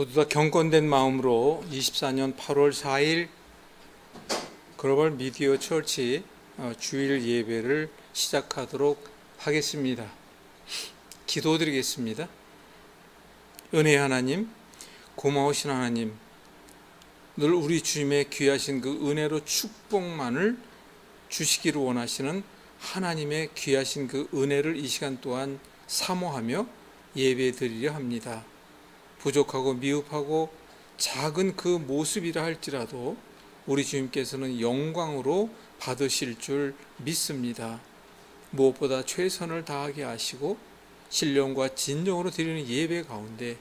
모두 다 경건된 마음으로 24년 8월 4일 글로벌 미디어 처치 주일 예배를 시작하도록 하겠습니다. 기도드리겠습니다. 은혜의 하나님, 고마우신 하나님, 늘 우리 주님의 귀하신 그 은혜로 축복만을 주시기를 원하시는 하나님의 귀하신 그 은혜를 이 시간 동안 사모하며 예배드리려 합니다. 부족하고 미흡하고 작은 그 모습이라 할지라도 우리 주님께서는 영광으로 받으실 줄 믿습니다. 무엇보다 최선을 다하게 하시고 신령과 진정으로 드리는 예배 가운데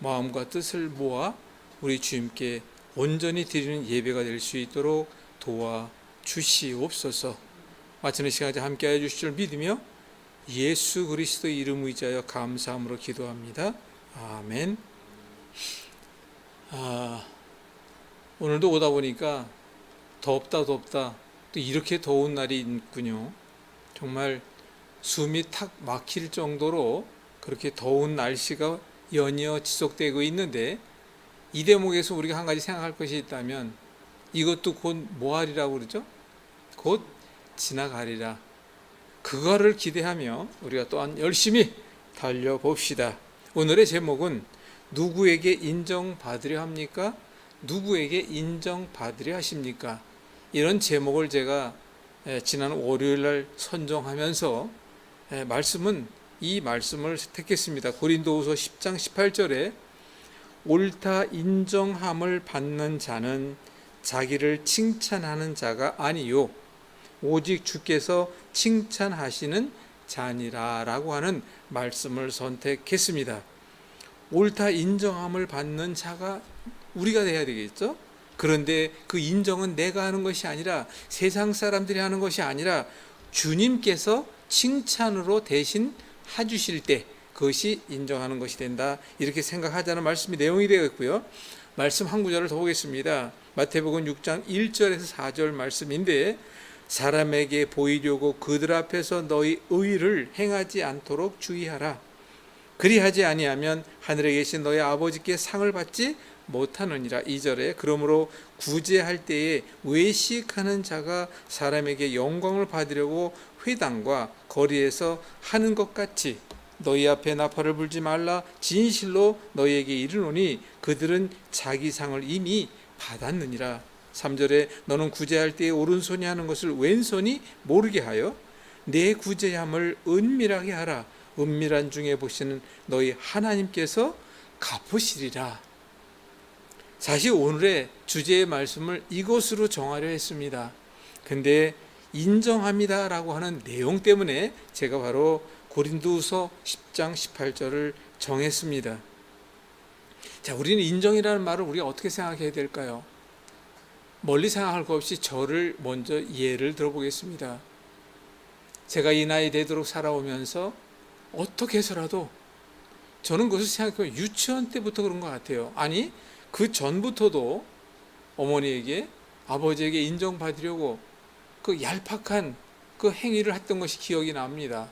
마음과 뜻을 모아 우리 주님께 온전히 드리는 예배가 될 수 있도록 도와 주시옵소서. 마치는 시간에 함께하여 주실 줄 믿으며 예수 그리스도의 이름 의지하여 감사함으로 기도합니다. 아멘. 오늘도 오다 보니까 덥다 또 이렇게 더운 날이 있군요. 정말 숨이 탁 막힐 정도로 그렇게 더운 날씨가 연이어 지속되고 있는데, 이 대목에서 우리가 한 가지 생각할 것이 있다면 이것도 곧 뭐하리라고 그러죠? 곧 지나가리라. 그거를 기대하며 우리가 또한 열심히 달려봅시다. 오늘의 제목은 누구에게 인정받으려 합니까? 누구에게 인정받으려 하십니까? 이런 제목을 제가 지난 월요일 날 선정하면서 이 말씀을 택했습니다. 고린도후서 10장 18절에 옳다 인정함을 받는 자는 자기를 칭찬하는 자가 아니요 오직 주께서 칭찬하시는 자니라 라고 하는 말씀을 선택했습니다. 옳다 인정함을 받는 자가 우리가 돼야 되겠죠? 그런데 그 인정은 내가 하는 것이 아니라, 세상 사람들이 하는 것이 아니라 주님께서 칭찬으로 대신 해주실 때 그것이 인정하는 것이 된다, 이렇게 생각하자는 말씀이 내용이 되겠고요. 말씀 한 구절을 더 보겠습니다. 마태복음 6장 1절에서 4절 말씀인데, 사람에게 보이려고 그들 앞에서 너희 의를 행하지 않도록 주의하라. 그리하지 아니하면 하늘에 계신 너희 아버지께 상을 받지 못하느니라. 2절에 그러므로 구제할 때에 외식하는 자가 사람에게 영광을 받으려고 회당과 거리에서 하는 것 같이 너희 앞에 나팔을 불지 말라. 진실로 너희에게 이르노니 그들은 자기 상을 이미 받았느니라. 3절에 너는 구제할 때에 오른손이 하는 것을 왼손이 모르게 하여 내 구제함을 은밀하게 하라. 은밀한 중에 보시는 너희 하나님께서 갚으시리라. 사실 오늘의 주제의 말씀을 이것으로 정하려 했습니다. 근데 인정합니다 라고 하는 내용 때문에 제가 바로 고린도후서 10장 18절을 정했습니다. 자, 우리는 인정이라는 말을 우리가 어떻게 생각해야 될까요? 멀리 생각할 것 없이 저를 먼저 예를 들어보겠습니다. 제가 이 나이 되도록 살아오면서 어떻게 해서라도 저는 그것을 생각해보면 유치원 때부터 그런 것 같아요. 아니, 그 전부터도 어머니에게, 아버지에게 인정받으려고 그 얄팍한 그 행위를 했던 것이 기억이 납니다.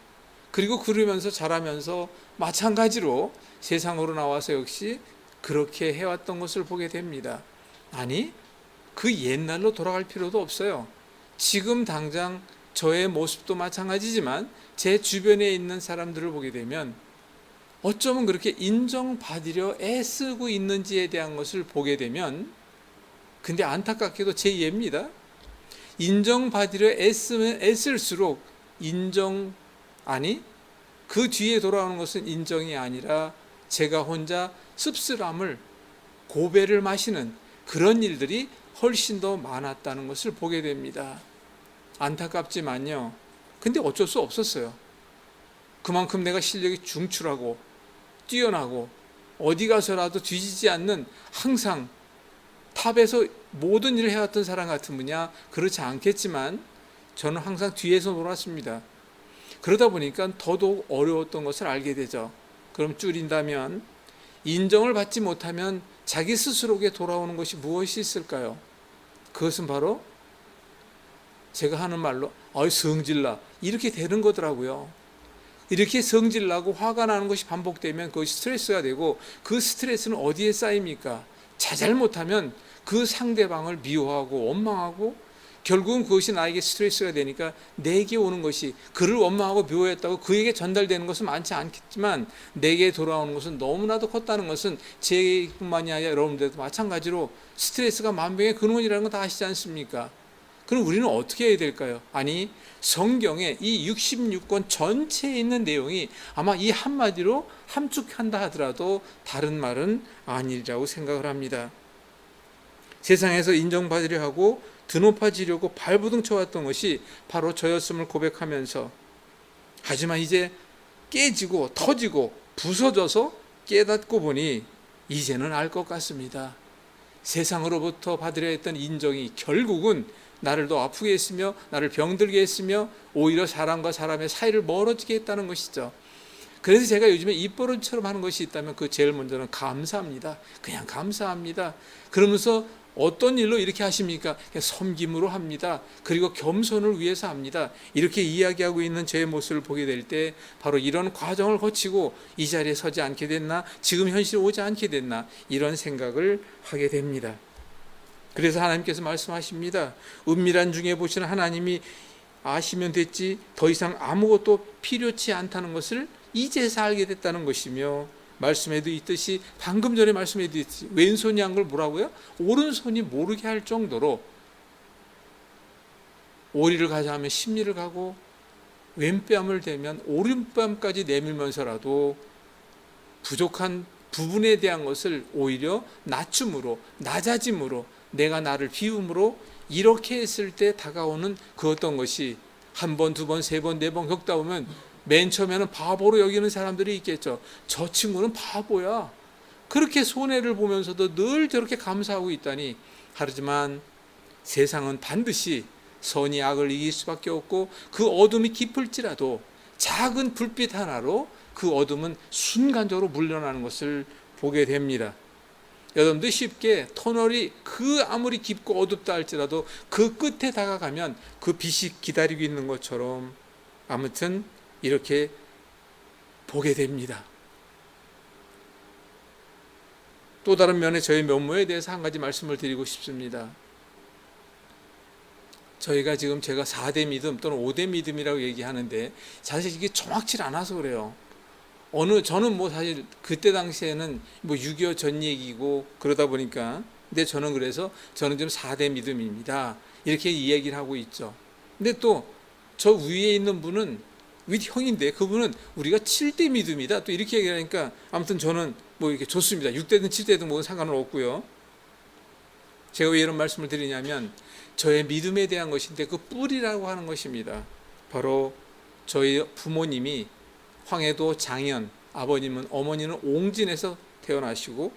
그리고 그러면서 자라면서 마찬가지로 세상으로 나와서 역시 그렇게 해왔던 것을 보게 됩니다. 아니, 그 옛날로 돌아갈 필요도 없어요. 지금 당장 저의 모습도 마찬가지지만 제 주변에 있는 사람들을 보게 되면 어쩌면 그렇게 인정받으려 애쓰고 있는지에 대한 것을 보게 되면, 근데 안타깝게도 제 예입니다. 인정받으려 애쓰면 애쓸수록 그 뒤에 돌아오는 것은 인정이 아니라 제가 혼자 씁쓸함을, 고배를 마시는 그런 일들이 훨씬 더 많았다는 것을 보게 됩니다. 안타깝지만요, 근데 어쩔 수 없었어요. 그만큼 내가 실력이 중출하고 뛰어나고 어디 가서라도 뒤지지 않는, 항상 탑에서 모든 일을 해왔던 사람 같은 분이야 그렇지 않겠지만 저는 항상 뒤에서 놀았습니다. 그러다 보니까 더더욱 어려웠던 것을 알게 되죠. 그럼 줄인다면, 인정을 받지 못하면 자기 스스로에게 돌아오는 것이 무엇이 있을까요? 그것은 바로 제가 하는 말로 성질나 이렇게 되는 거더라고요. 이렇게 성질 나고 화가 나는 것이 반복되면 그것이 스트레스가 되고, 그 스트레스는 어디에 쌓입니까? 잘못하면 그 상대방을 미워하고 원망하고, 결국은 그것이 나에게 스트레스가 되니까 내게 오는 것이, 그를 원망하고 미워했다고 그에게 전달되는 것은 많지 않겠지만 내게 돌아오는 것은 너무나도 컸다는 것은, 제뿐만이 아니라 여러분들도 마찬가지로 스트레스가 만병의 근원이라는 거 다 아시지 않습니까? 그럼 우리는 어떻게 해야 될까요? 아니, 성경에 이 66권 전체에 있는 내용이 아마 이 한마디로 함축한다 하더라도 다른 말은 아니라고 생각을 합니다. 세상에서 인정받으려 하고 드높아지려고 발부둥 쳐왔던 것이 바로 저였음을 고백하면서, 하지만 이제 깨지고 터지고 부서져서 깨닫고 보니 이제는 알 것 같습니다. 세상으로부터 받으려 했던 인정이 결국은 나를 더 아프게 했으며 나를 병들게 했으며 오히려 사람과 사람의 사이를 멀어지게 했다는 것이죠. 그래서 제가 요즘에 입버릇처럼 하는 것이 있다면 그 제일 먼저는 감사합니다. 그냥 감사합니다. 그러면서 어떤 일로 이렇게 하십니까? 섬김으로 합니다. 그리고 겸손을 위해서 합니다. 이렇게 이야기하고 있는 제 모습을 보게 될 때 바로 이런 과정을 거치고 이 자리에 서지 않게 됐나, 지금 현실에 오지 않게 됐나, 이런 생각을 하게 됩니다. 그래서 하나님께서 말씀하십니다. 은밀한 중에 보시는 하나님이 아시면 됐지 더 이상 아무것도 필요치 않다는 것을 이제서 알게 됐다는 것이며, 말씀에도 있듯이, 방금 전에 말씀에도 있듯이 왼손이 한 걸 뭐라고요? 오른손이 모르게 할 정도로, 오리를 가자 하면 십리를 가고 왼뺨을 대면 오른뺨까지 내밀면서라도 부족한 부분에 대한 것을 오히려 낮춤으로, 낮아짐으로, 내가 나를 비움으로, 이렇게 했을 때 다가오는 그 어떤 것이 한 번, 두 번, 세 번, 네 번 겪다 보면 맨 처음에는 바보로 여기는 사람들이 있겠죠. 저 친구는 바보야. 그렇게 손해를 보면서도 늘 저렇게 감사하고 있다니. 하지만 세상은 반드시 선이 악을 이길 수밖에 없고, 그 어둠이 깊을지라도 작은 불빛 하나로 그 어둠은 순간적으로 물러나는 것을 보게 됩니다. 여러분도 쉽게 터널이 그 아무리 깊고 어둡다 할지라도 그 끝에 다가가면 그 빛이 기다리고 있는 것처럼 아무튼 이렇게 보게 됩니다. 또 다른 면에 저의 면모에 대해서 한 가지 말씀을 드리고 싶습니다. 저희가 지금 제가 4대 믿음 또는 5대 믿음이라고 얘기하는데 사실 이게 정확치 않아서 그래요. 저는 뭐 사실 그때 당시에는 뭐 6.25 전 얘기고 그러다 보니까, 근데 저는 그래서 저는 지금 4대 믿음입니다. 이렇게 이야기를 하고 있죠. 근데 또 저 위에 있는 분은 형인데 그분은 우리가 7대 믿음이다 또 이렇게 얘기하니까, 아무튼 저는 뭐 이렇게 좋습니다. 6대든 7대든 뭐 상관은 없고요. 제가 왜 이런 말씀을 드리냐면 저의 믿음에 대한 것인데 그 뿌리라고 하는 것입니다. 바로 저희 부모님이 황해도 장현, 아버님은, 어머니는 옹진에서 태어나시고,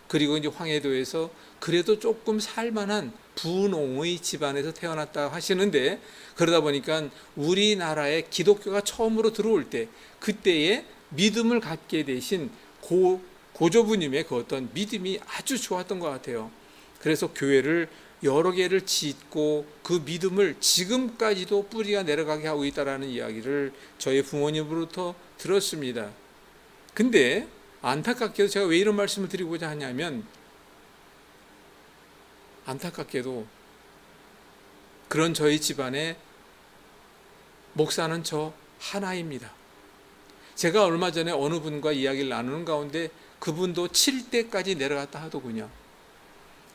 그리고 이제 황해도에서 그래도 조금 살만한 분홍의 집안에서 태어났다 하시는데, 그러다 보니까 우리나라에 기독교가 처음으로 들어올 때 그때의 믿음을 갖게 되신 고조부님의 그 어떤 믿음이 아주 좋았던 것 같아요. 그래서 교회를 여러 개를 짓고 그 믿음을 지금까지도 뿌리가 내려가게 하고 있다라는 이야기를 저희 부모님으로부터 들었습니다. 근데 안타깝게도 제가 왜 이런 말씀을 드리고자 하냐면, 안타깝게도 그런 저희 집안의 목사는 저 하나입니다. 제가 얼마 전에 어느 분과 이야기를 나누는 가운데 그분도 7대까지 내려갔다 하더군요.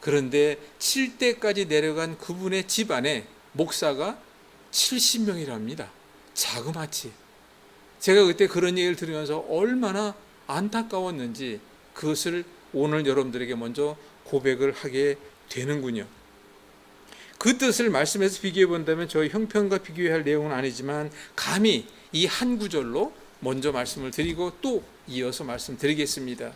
그런데 7대까지 내려간 그분의 집안에 목사가 70명이랍니다. 자그마치. 제가 그때 그런 얘기를 들으면서 얼마나 안타까웠는지 그것을 오늘 여러분들에게 먼저 고백을 하게 되는군요. 그 뜻을 말씀에서 비교해 본다면 저희 형편과 비교할 내용은 아니지만 감히 이 한 구절로 먼저 말씀을 드리고 또 이어서 말씀드리겠습니다.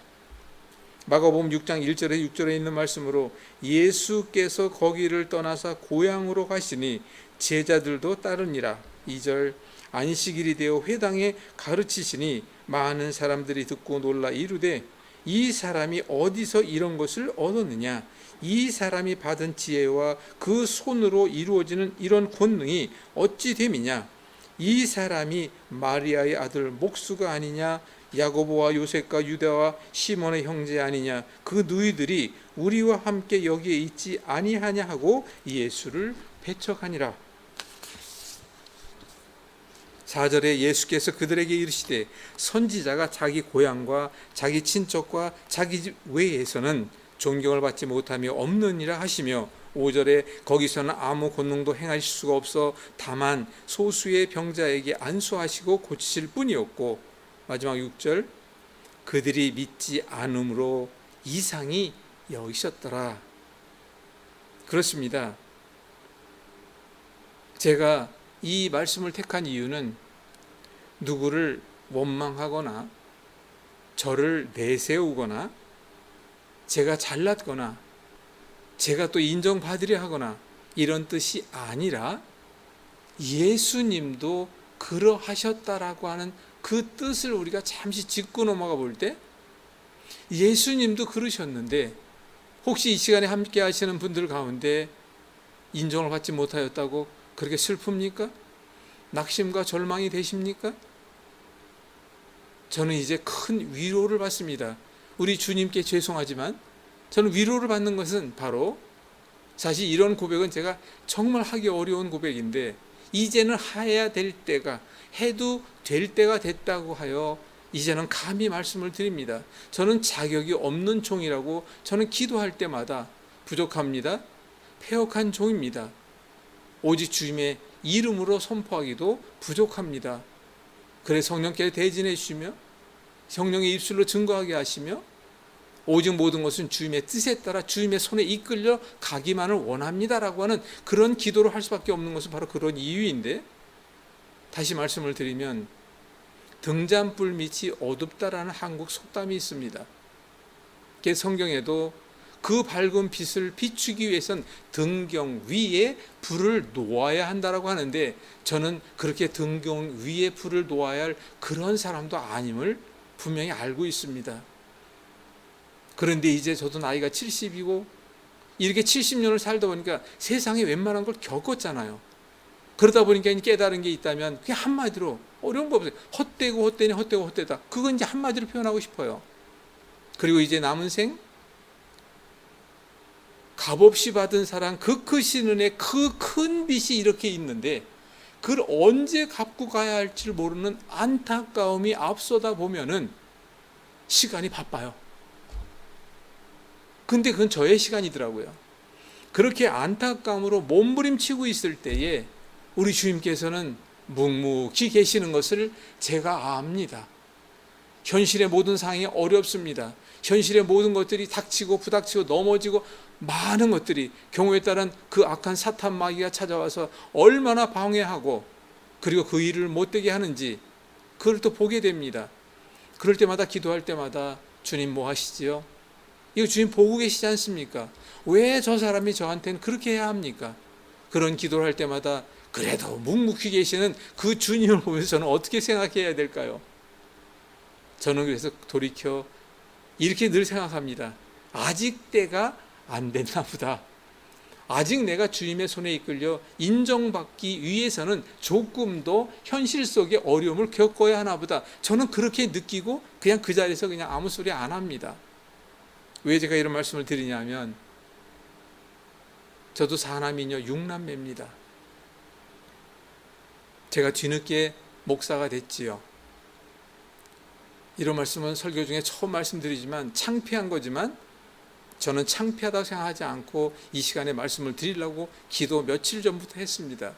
마가복음 6장 1절에 6절에 있는 말씀으로, 예수께서 거기를 떠나서 고향으로 가시니 제자들도 따르니라. 2절, 안식일이 되어 회당에 가르치시니 많은 사람들이 듣고 놀라 이르되, 이 사람이 어디서 이런 것을 얻었느냐? 이 사람이 받은 지혜와 그 손으로 이루어지는 이런 권능이 어찌 됨이냐? 이 사람이 마리아의 아들 목수가 아니냐? 야고보와 요셉과 유다와 시몬의 형제 아니냐? 그 누이들이 우리와 함께 여기에 있지 아니하냐 하고 예수를 배척하니라. 4절에 예수께서 그들에게 이르시되 선지자가 자기 고향과 자기 친척과 자기 집 외에서는 존경을 받지 못하며 없느니라 하시며, 5절에 거기서는 아무 권능도 행하실 수가 없어 다만 소수의 병자에게 안수하시고 고치실 뿐이었고, 마지막 6절 그들이 믿지 않음으로 이상히 여기셨더라. 그렇습니다. 제가 이 말씀을 택한 이유는 누구를 원망하거나 저를 내세우거나 제가 잘났거나 제가 또 인정받으려 하거나 이런 뜻이 아니라 예수님도 그러하셨다라고 하는 그 뜻을 우리가 잠시 짚고 넘어가 볼 때, 예수님도 그러셨는데 혹시 이 시간에 함께 하시는 분들 가운데 인정을 받지 못하였다고 그렇게 슬픕니까? 낙심과 절망이 되십니까? 저는 이제 큰 위로를 받습니다. 우리 주님께 죄송하지만 저는 위로를 받는 것은 바로, 사실 이런 고백은 제가 정말 하기 어려운 고백인데, 이제는 해야 될 때가, 해도 될 때가 됐다고 하여 이제는 감히 말씀을 드립니다. 저는 자격이 없는 종이라고 저는 기도할 때마다 부족합니다. 패역한 종입니다. 오직 주님의 이름으로 선포하기도 부족합니다. 그래서 성령께서 대진해 주시며 성령의 입술로 증거하게 하시며 오직 모든 것은 주님의 뜻에 따라 주님의 손에 이끌려 가기만을 원합니다라고 하는 그런 기도를 할 수밖에 없는 것은 바로 그런 이유인데, 다시 말씀을 드리면 등잔불 밑이 어둡다라는 한국 속담이 있습니다. 성경에도 그 밝은 빛을 비추기 위해선 등경 위에 불을 놓아야 한다라고 하는데, 저는 그렇게 등경 위에 불을 놓아야 할 그런 사람도 아님을 분명히 알고 있습니다. 그런데 이제 저도 나이가 70이고 이렇게 70년을 살다 보니까 세상에 웬만한 걸 겪었잖아요. 그러다 보니까 깨달은 게 있다면 그게 한마디로, 어려운 거 없어요. 헛되고 헛되니 헛되고 헛되다. 그건 이제 한마디로 표현하고 싶어요. 그리고 이제 남은 생 값없이 받은 사랑, 그 크신 은혜, 그 큰 빛이 이렇게 있는데 그걸 언제 갚고 가야 할지 모르는 안타까움이 앞서다 보면은 시간이 바빠요. 근데 그건 저의 시간이더라고요. 그렇게 안타까움으로 몸부림치고 있을 때에 우리 주님께서는 묵묵히 계시는 것을 제가 압니다. 현실의 모든 상황이 어렵습니다. 현실의 모든 것들이 닥치고 부닥치고 넘어지고 많은 것들이, 경우에 따른 그 악한 사탄 마귀가 찾아와서 얼마나 방해하고 그리고 그 일을 못되게 하는지 그걸 또 보게 됩니다. 그럴 때마다, 기도할 때마다 주님 뭐 하시지요? 이거 주님 보고 계시지 않습니까? 왜 저 사람이 저한테는 그렇게 해야 합니까? 그런 기도를 할 때마다 그래도 묵묵히 계시는 그 주님을 보면서 저는 어떻게 생각해야 될까요? 저는 그래서 돌이켜 이렇게 늘 생각합니다. 아직 때가 안 됐나 보다. 아직 내가 주님의 손에 이끌려 인정받기 위해서는 조금 더 현실 속의 어려움을 겪어야 하나 보다. 저는 그렇게 느끼고 그냥 그 자리에서 그냥 아무 소리 안 합니다. 왜 제가 이런 말씀을 드리냐면, 저도 4남이녀 6남매입니다. 제가 뒤늦게 목사가 됐지요. 이런 말씀은 설교 중에 처음 말씀드리지만 창피한 거지만 저는 창피하다고 생각하지 않고 이 시간에 말씀을 드리려고 기도 며칠 전부터 했습니다.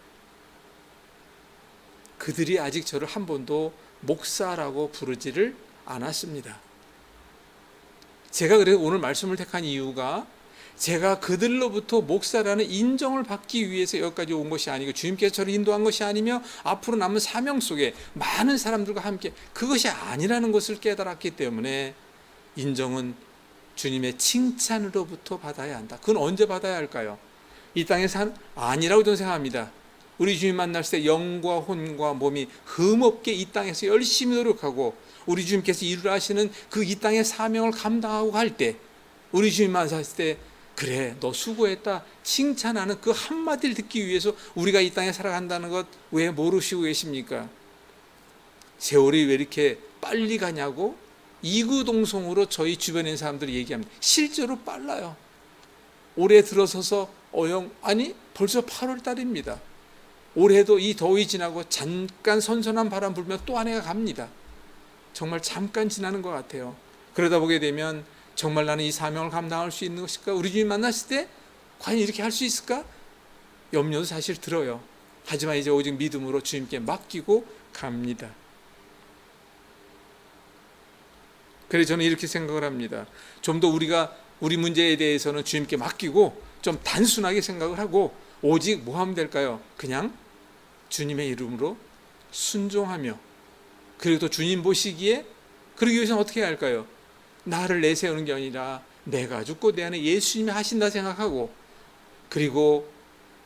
그들이 아직 저를 한 번도 목사라고 부르지를 않았습니다. 제가 그래서 오늘 말씀을 택한 이유가, 제가 그들로부터 목사라는 인정을 받기 위해서 여기까지 온 것이 아니고 주님께서 저를 인도한 것이 아니며 앞으로 남은 사명 속에 많은 사람들과 함께 그것이 아니라는 것을 깨달았기 때문에, 인정은 주님의 칭찬으로부터 받아야 한다. 그건 언제 받아야 할까요? 이 땅에서 아니라고 저는 생각합니다. 우리 주님 만났을 때 영과 혼과 몸이 흠없게 이 땅에서 열심히 노력하고 우리 주님께서 이루라 하시는 그 이 땅의 사명을 감당하고 갈 때, 우리 주님 만났을 때 그래, 너 수고했다 칭찬하는 그 한마디를 듣기 위해서 우리가 이 땅에 살아간다는 것 왜 모르시고 계십니까? 세월이 왜 이렇게 빨리 가냐고 이구동성으로 저희 주변에 있는 사람들이 얘기합니다. 실제로 빨라요. 올해 들어서서 아니 벌써 8월 달입니다. 올해도 이 더위 지나고 잠깐 선선한 바람 불면 또 한 해가 갑니다. 정말 잠깐 지나는 것 같아요. 그러다 보게 되면 정말 나는 이 사명을 감당할 수 있는 것일까? 우리 주님 만났을 때 과연 이렇게 할 수 있을까? 염려도 사실 들어요. 하지만 이제 오직 믿음으로 주님께 맡기고 갑니다. 그래서 저는 이렇게 생각을 합니다. 좀 더 우리가 우리 문제에 대해서는 주님께 맡기고 좀 단순하게 생각을 하고 오직 뭐 하면 될까요? 그냥 주님의 이름으로 순종하며, 그리고 또 주님 보시기에 그러기 위해서는 어떻게 해야 할까요? 나를 내세우는 게 아니라 내가 죽고 내 안에 예수님이 하신다 생각하고, 그리고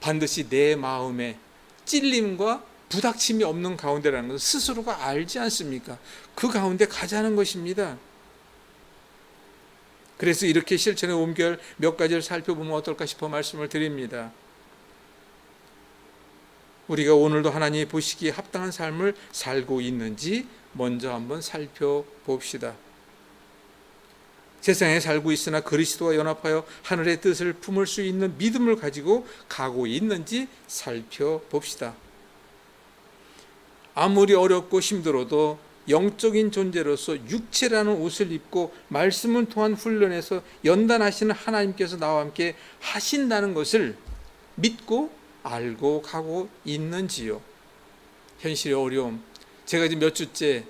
반드시 내 마음에 찔림과 부닥침이 없는 가운데라는 것을 스스로가 알지 않습니까? 그 가운데 가자는 것입니다. 그래서 이렇게 실천에 옮겨 몇 가지를 살펴보면 어떨까 싶어 말씀을 드립니다. 우리가 오늘도 하나님이 보시기에 합당한 삶을 살고 있는지 먼저 한번 살펴봅시다. 세상에 살고 있으나 그리스도와 연합하여 하늘의 뜻을 품을 수 있는 믿음을 가지고 가고 있는지 살펴봅시다. 아무리 어렵고 힘들어도 영적인 존재로서 육체라는 옷을 입고 말씀을 통한 훈련에서 연단하시는 하나님께서 나와 함께 하신다는 것을 믿고 알고 가고 있는지요. 현실의 어려움, 제가 지금 몇 주째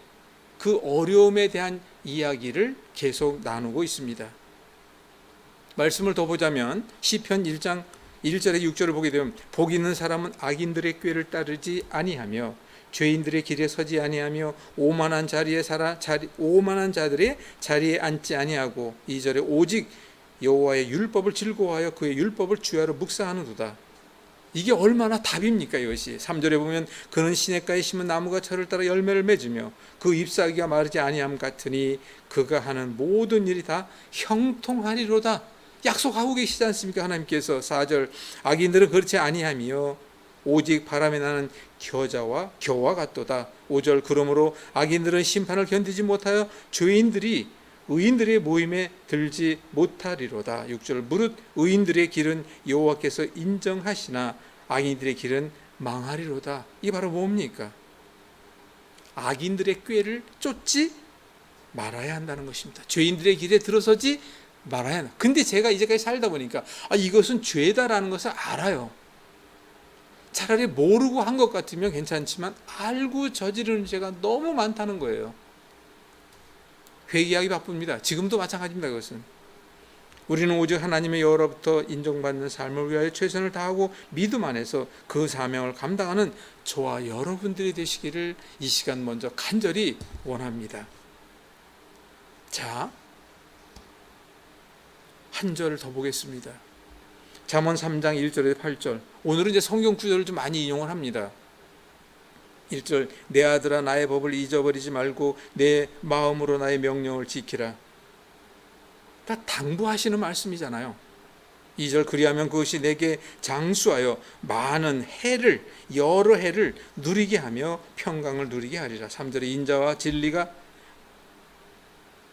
그 어려움에 대한 이야기를 계속 나누고 있습니다. 말씀을 더 보자면 시편 1장 1절에 6절을 보게 되면 복 있는 사람은 악인들의 꾀를 따르지 아니하며 죄인들의 길에 서지 아니하며 오만한 자들의 자리에 앉지 아니하고 2절에 오직 여호와의 율법을 즐거워하여 그의 율법을 주야로 묵상하는도다. 이게 얼마나 답입니까? 이것이 3절에 보면 그는 시냇가에 심은 나무가 철을 따라 열매를 맺으며 그 잎사귀가 마르지 아니함 같으니 그가 하는 모든 일이 다 형통하리로다. 약속하고 계시지 않습니까? 하나님께서 4절 악인들은 그렇지 아니하며 오직 바람에 나는 겨와 같도다. 5절 그러므로 악인들은 심판을 견디지 못하여 죄인들이 의인들의 모임에 들지 못하리로다. 6절 무릇 의인들의 길은 여호와께서 인정하시나 악인들의 길은 망하리로다. 이게 바로 뭡니까? 악인들의 꾀를 쫓지 말아야 한다는 것입니다. 죄인들의 길에 들어서지 말아야 한다. 근데 제가 이제까지 살다 보니까 이것은 죄다라는 것을 알아요. 차라리 모르고 한 것 같으면 괜찮지만 알고 저지르는 죄가 너무 많다는 거예요. 회개하기 바쁩니다. 지금도 마찬가지입니다. 그것은 우리는 오직 하나님의 여호로부터 인정받는 삶을 위하여 최선을 다하고 믿음 안에서 그 사명을 감당하는 저와 여러분들이 되시기를 이 시간 먼저 간절히 원합니다. 자, 한 절을 더 보겠습니다. 잠언 3장 1절에서 8절. 오늘은 이제 성경 구절을 좀 많이 인용을 합니다. 1절 내 아들아 나의 법을 잊어버리지 말고 내 마음으로 나의 명령을 지키라. 다 당부하시는 말씀이잖아요. 2절 그리하면 그것이 내게 장수하여 많은 여러 해를 누리게 하며 평강을 누리게 하리라. 3절에 인자와 진리가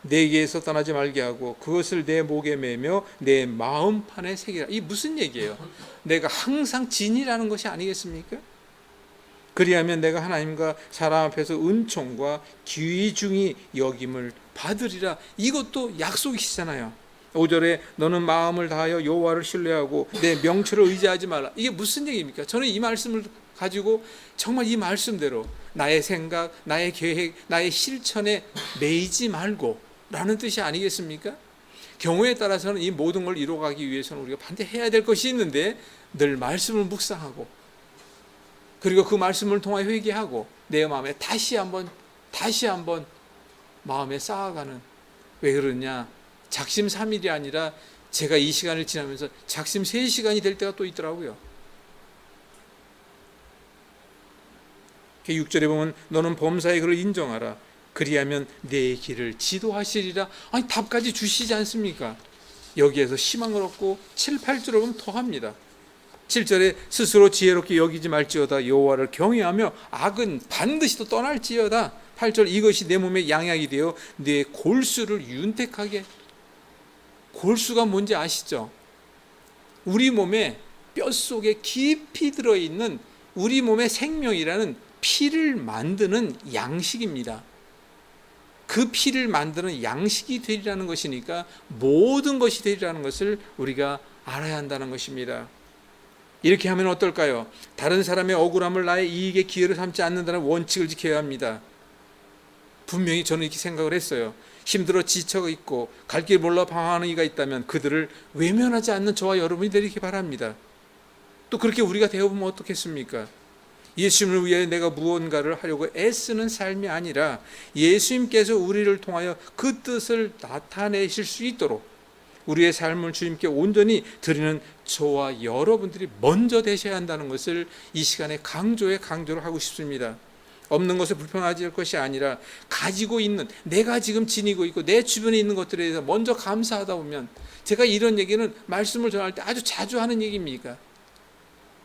내게에서 떠나지 말게 하고 그것을 내 목에 매며 내 마음판에 새기라. 이 무슨 얘기예요? 내가 항상 진이라는 것이 아니겠습니까? 그리하면 내가 하나님과 사람 앞에서 은총과 귀중히 여김을 받으리라. 이것도 약속이시잖아요. 5절에 너는 마음을 다하여 여호와를 신뢰하고 내 명철을 의지하지 말라. 이게 무슨 얘기입니까? 저는 이 말씀을 가지고 정말 이 말씀대로 나의 생각, 나의 계획, 나의 실천에 매이지 말고 라는 뜻이 아니겠습니까? 경우에 따라서는 이 모든 걸 이루어가기 위해서는 우리가 반드시 해야 될 것이 있는데 늘 말씀을 묵상하고 그리고 그 말씀을 통하여 회개하고 내 마음에 다시 한번 마음에 쌓아가는. 왜 그러냐? 작심 3일이 아니라 제가 이 시간을 지나면서 작심 3시간이 될 때가 또 있더라고요. 6절에 보면 너는 범사의 그를 인정하라. 그리하면 내 길을 지도하시리라. 아니 답까지 주시지 않습니까? 여기에서 희망을 얻고 7, 8절을 보면 더합니다. 7절에 스스로 지혜롭게 여기지 말지어다 여호와를 경외하며 악은 반드시 또 떠날지어다. 8절 이것이 내 몸에 양약이 되어 내 골수를 윤택하게. 골수가 뭔지 아시죠? 우리 몸에 뼛속에 깊이 들어있는 우리 몸의 생명이라는 피를 만드는 양식입니다. 그 피를 만드는 양식이 되리라는 것이니까 모든 것이 되리라는 것을 우리가 알아야 한다는 것입니다. 이렇게 하면 어떨까요? 다른 사람의 억울함을 나의 이익의 기회로 삼지 않는다는 원칙을 지켜야 합니다. 분명히 저는 이렇게 생각을 했어요. 힘들어 지쳐 있고 갈 길 몰라 방황하는 이가 있다면 그들을 외면하지 않는 저와 여러분이 되리기 바랍니다. 또 그렇게 우리가 되어보면 어떻겠습니까? 예수님을 위해 내가 무언가를 하려고 애쓰는 삶이 아니라 예수님께서 우리를 통하여 그 뜻을 나타내실 수 있도록 우리의 삶을 주님께 온전히 드리는 저와 여러분들이 먼저 되셔야 한다는 것을 이 시간에 강조를 하고 싶습니다. 없는 것에 불평하지 할 것이 아니라 가지고 있는, 내가 지금 지니고 있고 내 주변에 있는 것들에 대해서 먼저 감사하다 보면, 제가 이런 얘기는 말씀을 전할 때 아주 자주 하는 얘기입니까?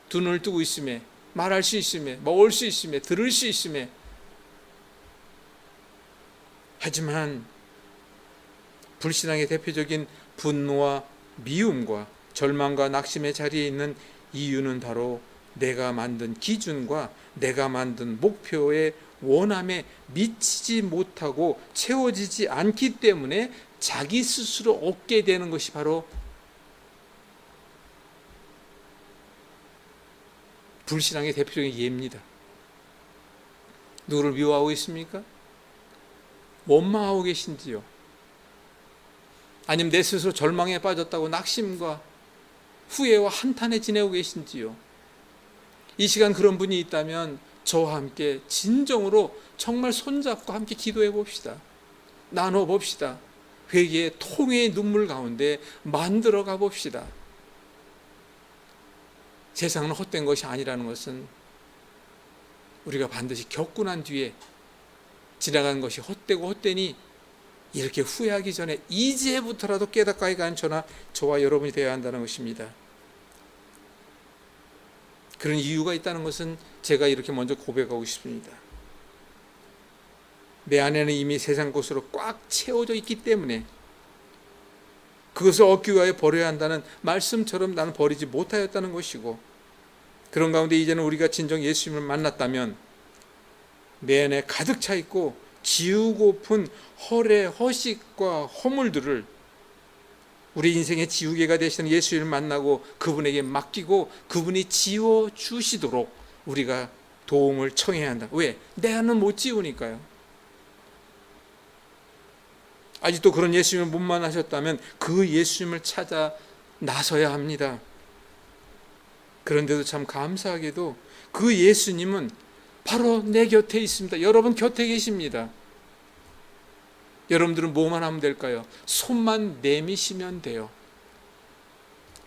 두 눈을 뜨고 있음에, 말할 수 있음에, 먹을 수 있음에, 들을 수 있음에. 하지만 불신앙의 대표적인 분노와 미움과 절망과 낙심의 자리에 있는 이유는 바로 내가 만든 기준과 내가 만든 목표의 원함에 미치지 못하고 채워지지 않기 때문에 자기 스스로 얻게 되는 것이 바로 불신앙의 대표적인 예입니다. 누구를 미워하고 있습니까? 원망하고 계신지요? 아니면 내 스스로 절망에 빠졌다고 낙심과 후회와 한탄에 지내고 계신지요? 이 시간 그런 분이 있다면 저와 함께 진정으로 정말 손잡고 함께 기도해 봅시다. 나눠 봅시다. 회개의 통회의 눈물 가운데 만들어 가 봅시다. 세상은 헛된 것이 아니라는 것은 우리가 반드시 겪고 난 뒤에 지나가는 것이 헛되고 헛되니 이렇게 후회하기 전에 이제부터라도 깨닫게 가는 저와 여러분이 되어야 한다는 것입니다. 그런 이유가 있다는 것은 제가 이렇게 먼저 고백하고 싶습니다. 내 안에는 이미 세상 것으로 꽉 채워져 있기 때문에 그것을 얻기 위하여 버려야 한다는 말씀처럼 나는 버리지 못하였다는 것이고, 그런 가운데 이제는 우리가 진정 예수님을 만났다면 내 안에 가득 차 있고 지우고픈 헐의 허식과 허물들을 우리 인생의 지우개가 되시는 예수님을 만나고 그분에게 맡기고 그분이 지워주시도록 우리가 도움을 청해야 한다. 왜? 내 안은 못 지우니까요. 아직도 그런 예수님을 못 만나셨다면 그 예수님을 찾아 나서야 합니다. 그런데도 참 감사하게도 그 예수님은 바로 내 곁에 있습니다. 여러분 곁에 계십니다. 여러분들은 뭐만 하면 될까요? 손만 내미시면 돼요.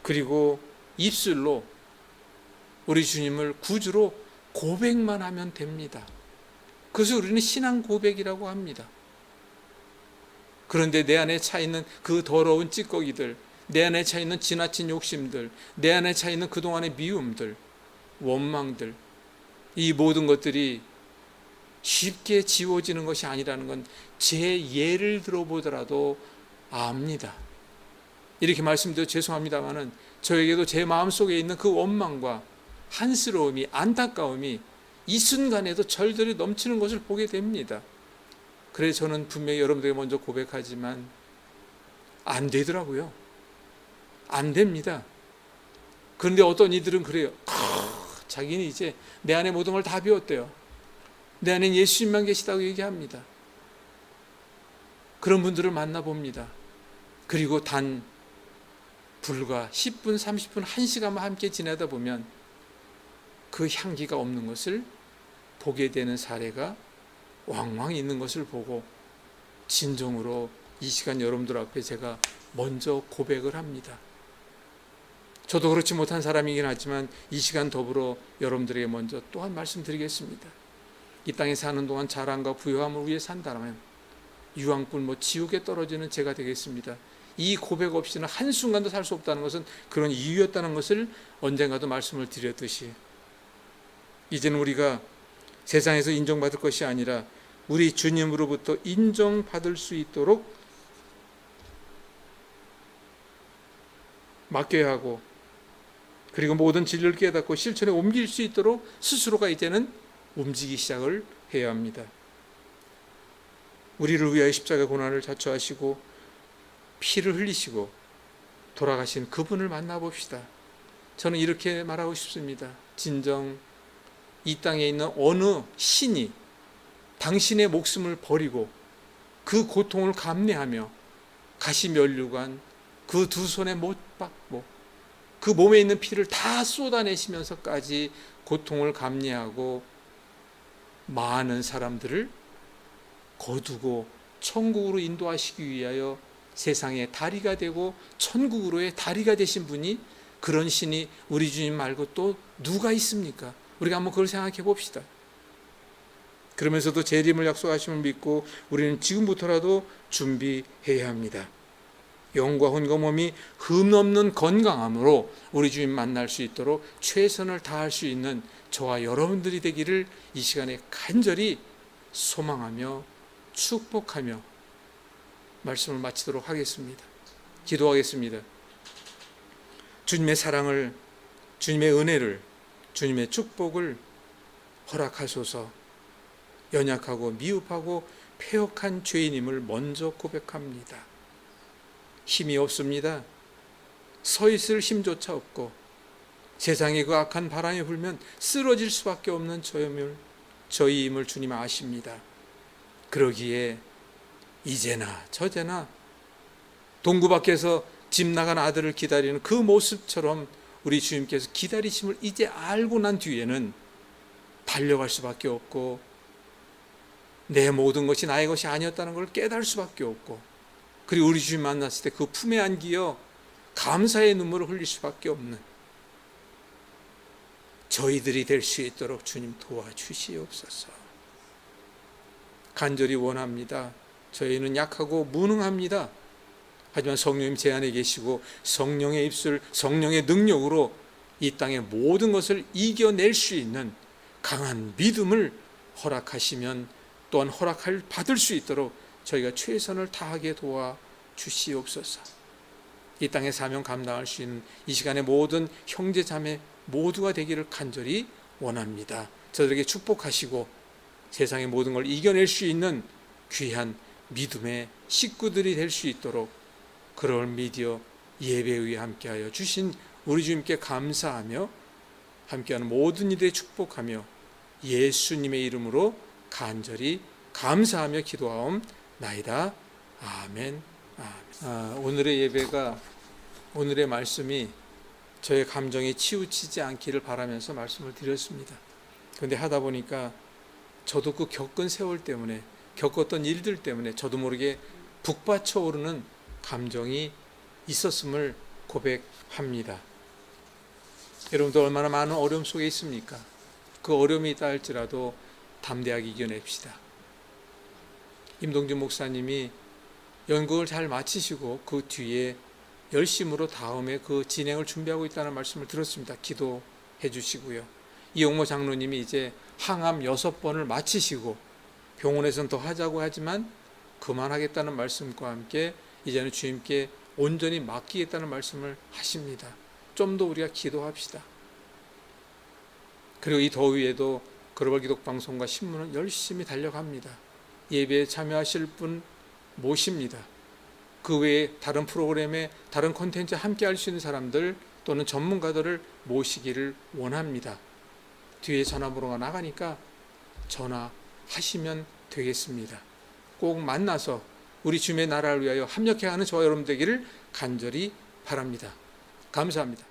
그리고 입술로 우리 주님을 구주로 고백만 하면 됩니다. 그것을 우리는 신앙 고백이라고 합니다. 그런데 내 안에 차 있는 그 더러운 찌꺼기들, 내 안에 차 있는 지나친 욕심들, 내 안에 차 있는 그동안의 미움들, 원망들, 이 모든 것들이 쉽게 지워지는 것이 아니라는 건 제 예를 들어보더라도 압니다. 이렇게 말씀드려 죄송합니다마는 저에게도 제 마음속에 있는 그 원망과 한스러움이, 안타까움이 이 순간에도 절절히 넘치는 것을 보게 됩니다. 그래서 저는 분명히 여러분들에게 먼저 고백하지만 안 되더라고요. 안 됩니다. 그런데 어떤 이들은 그래요. 자기는 이제 내 안에 모든 걸 다 비웠대요. 내 안엔 예수님만 계시다고 얘기합니다. 그런 분들을 만나봅니다. 그리고 단 불과 10분, 30분, 1시간만 함께 지내다 보면 그 향기가 없는 것을 보게 되는 사례가 왕왕 있는 것을 보고 진정으로 이 시간 여러분들 앞에 제가 먼저 고백을 합니다. 저도 그렇지 못한 사람이긴 하지만 이 시간 더불어 여러분들에게 먼저 또한 말씀드리겠습니다. 이 땅에 사는 동안 자랑과 부요함을 위해 산다면 유황불 지옥에 떨어지는 제가 되겠습니다. 이 고백 없이는 한순간도 살 수 없다는 것은 그런 이유였다는 것을 언젠가도 말씀을 드렸듯이, 이제는 우리가 세상에서 인정받을 것이 아니라 우리 주님으로부터 인정받을 수 있도록 맡겨야 하고, 그리고 모든 진리를 깨닫고 실천에 옮길 수 있도록 스스로가 이제는 움직이기 시작을 해야 합니다. 우리를 위하여 십자가 고난을 자초하시고 피를 흘리시고 돌아가신 그분을 만나봅시다. 저는 이렇게 말하고 싶습니다. 진정 이 땅에 있는 어느 신이 당신의 목숨을 버리고 그 고통을 감내하며 가시면류관 그 두 손에 못 박고 그 몸에 있는 피를 다 쏟아내시면서까지 고통을 감내하고 많은 사람들을 거두고 천국으로 인도하시기 위하여 세상의 다리가 되고 천국으로의 다리가 되신 분이, 그런 신이 우리 주님 말고 또 누가 있습니까? 우리가 한번 그걸 생각해 봅시다. 그러면서도 재림을 약속하심을 믿고 우리는 지금부터라도 준비해야 합니다. 영과 혼과 몸이 흠없는 건강함으로 우리 주님 만날 수 있도록 최선을 다할 수 있는 저와 여러분들이 되기를 이 시간에 간절히 소망하며 축복하며 말씀을 마치도록 하겠습니다. 기도하겠습니다. 주님의 사랑을, 주님의 은혜를, 주님의 축복을 허락하소서. 연약하고 미흡하고 패역한 죄인임을 먼저 고백합니다. 힘이 없습니다. 서 있을 힘조차 없고 세상의 그 악한 바람이 불면 쓰러질 수밖에 없는 저희임을 주님 아십니다. 그러기에 이제나 저제나 동구 밖에서 집 나간 아들을 기다리는 그 모습처럼 우리 주님께서 기다리심을 이제 알고 난 뒤에는 달려갈 수밖에 없고 내 모든 것이 나의 것이 아니었다는 걸 깨달을 수밖에 없고, 그리고 우리 주님 만났을 때 그 품에 안기어 감사의 눈물을 흘릴 수밖에 없는 저희들이 될 수 있도록 주님 도와주시옵소서. 간절히 원합니다. 저희는 약하고 무능합니다. 하지만 성령님 제 안에 계시고 성령의 입술, 성령의 능력으로 이 땅의 모든 것을 이겨낼 수 있는 강한 믿음을 허락하시면 또한 허락을 받을 수 있도록 저희가 최선을 다하게 도와주시옵소서. 이 땅의 사명 감당할 수 있는 이 시간의 모든 형제 자매 모두가 되기를 간절히 원합니다. 저들에게 축복하시고 세상의 모든 걸 이겨낼 수 있는 귀한 믿음의 식구들이 될 수 있도록 그럴 미디어 예배에 함께하여 주신 우리 주님께 감사하며 함께하는 모든 이들의 축복하며 예수님의 이름으로 간절히 감사하며 기도하옵나이다. 아멘. 오늘의 예배가, 오늘의 말씀이 저의 감정이 치우치지 않기를 바라면서 말씀을 드렸습니다. 그런데 하다 보니까 저도 그 겪은 세월 때문에, 겪었던 일들 때문에 저도 모르게 북받쳐 오르는 감정이 있었음을 고백합니다. 여러분도 얼마나 많은 어려움 속에 있습니까? 그 어려움이 있다 할지라도 담대하게 이겨냅시다. 임동준 목사님이 연극을 잘 마치시고 그 뒤에 열심으로 다음에 그 진행을 준비하고 있다는 말씀을 들었습니다. 기도해 주시고요. 이용모 장로님이 이제 항암 6번을 마치시고 병원에서는 더 하자고 하지만 그만하겠다는 말씀과 함께 이제는 주님께 온전히 맡기겠다는 말씀을 하십니다. 좀 더 우리가 기도합시다. 그리고 이 더위에도 글로벌 기독 방송과 신문은 열심히 달려갑니다. 예배에 참여하실 분 모십니다. 그 외에 다른 프로그램에 다른 콘텐츠에 함께 할 수 있는 사람들 또는 전문가들을 모시기를 원합니다. 뒤에 전화번호가 나가니까 전화하시면 되겠습니다. 꼭 만나서 우리 주님의 나라를 위하여 합력해가는 저와 여러분 되기를 간절히 바랍니다. 감사합니다.